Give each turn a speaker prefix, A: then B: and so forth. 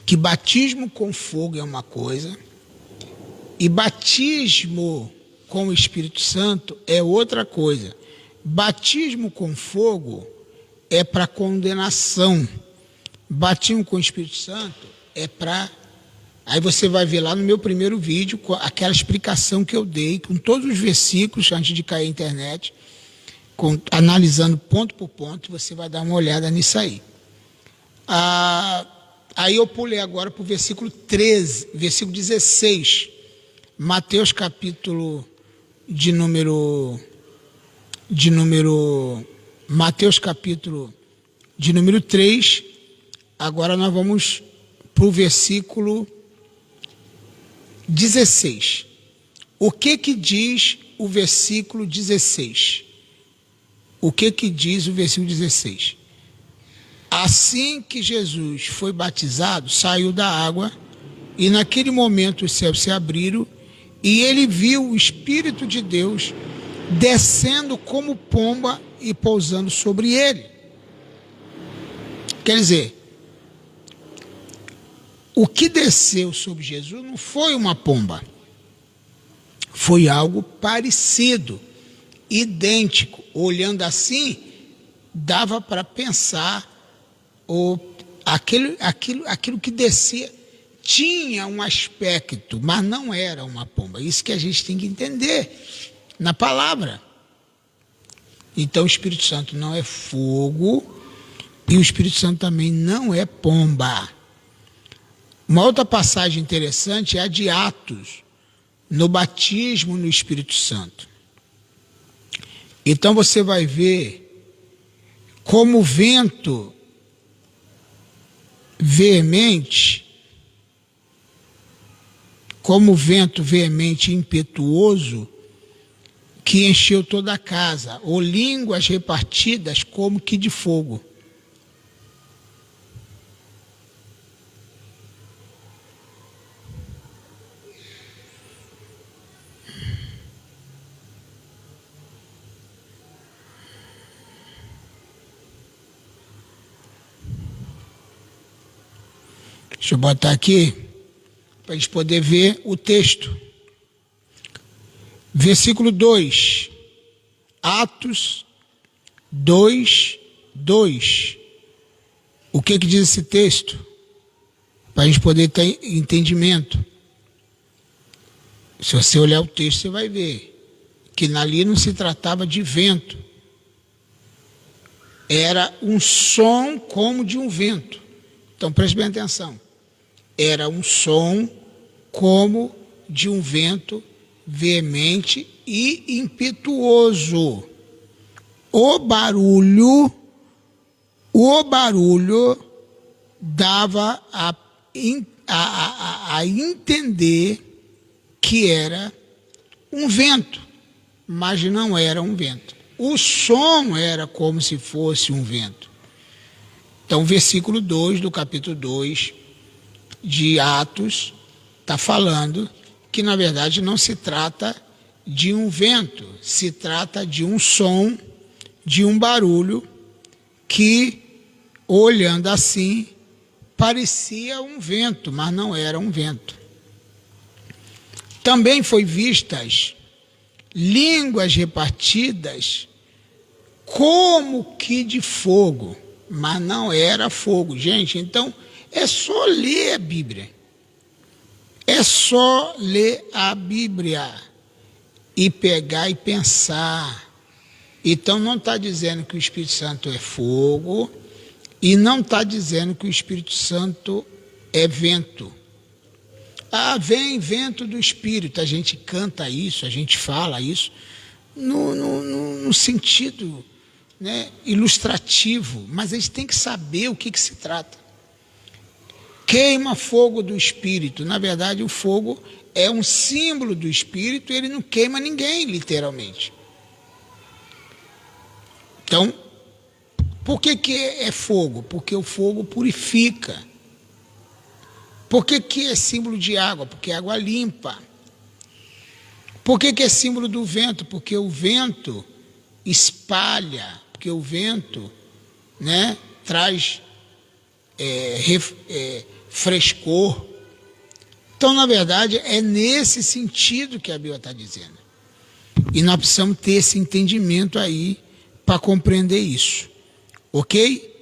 A: que batismo com fogo é uma coisa e batismo com o Espírito Santo é outra coisa. Batismo com fogo é para condenação. Batismo com o Espírito Santo é para... Aí você vai ver lá no meu primeiro vídeo, aquela explicação que eu dei, com todos os versículos, antes de cair a internet, analisando ponto por ponto, você vai dar uma olhada nisso aí. Aí eu pulei agora para o versículo 13, versículo 16, Mateus capítulo Mateus capítulo de número 3, agora nós vamos para o versículo 16. O que diz o versículo 16? O que diz o versículo 16? Assim que Jesus foi batizado, saiu da água, e naquele momento os céus se abriram, e ele viu o Espírito de Deus descendo como pomba e pousando sobre ele. Quer dizer, o que desceu sobre Jesus não foi uma pomba, foi algo parecido, idêntico. Olhando assim, dava para pensar, aquilo que descia tinha um aspecto, mas não era uma pomba. Isso que a gente tem que entender na palavra. Então o Espírito Santo não é fogo e o Espírito Santo também não é pomba. Uma outra passagem interessante é a de Atos, no batismo no Espírito Santo. Então você vai ver como o vento veemente e impetuoso que encheu toda a casa, ou línguas repartidas como que de fogo. Deixa eu botar aqui, para a gente poder ver o texto. Versículo 2. Atos 2, 2. O que diz esse texto? Para a gente poder ter entendimento. Se você olhar o texto, você vai ver que ali não se tratava de vento. Era um som como de um vento. Então, preste bem atenção. Era um som como de um vento veemente e impetuoso. O barulho dava a entender que era um vento, mas não era um vento. O som era como se fosse um vento. Então, o versículo 2 do capítulo 2 de Atos está falando que, na verdade, não se trata de um vento, se trata de um som, de um barulho que, olhando assim, parecia um vento, mas não era um vento. Também foi vistas línguas repartidas como que de fogo, mas não era fogo. Gente, então é só ler a Bíblia. É só ler a Bíblia e pegar e pensar. Então não está dizendo que o Espírito Santo é fogo e não está dizendo que o Espírito Santo é vento. Ah, vem vento do Espírito. A gente canta isso, a gente fala isso no sentido, né, ilustrativo, mas a gente tem que saber o que se trata. Queima fogo do Espírito. Na verdade, o fogo é um símbolo do Espírito e ele não queima ninguém, literalmente. Então, por que é fogo? Porque o fogo purifica. Por que é símbolo de água? Porque é água limpa. Por que é símbolo do vento? Porque o vento espalha, porque o vento, né, traz frescor. Então, na verdade, é nesse sentido que a Bíblia está dizendo. E nós precisamos ter esse entendimento aí para compreender isso. Ok?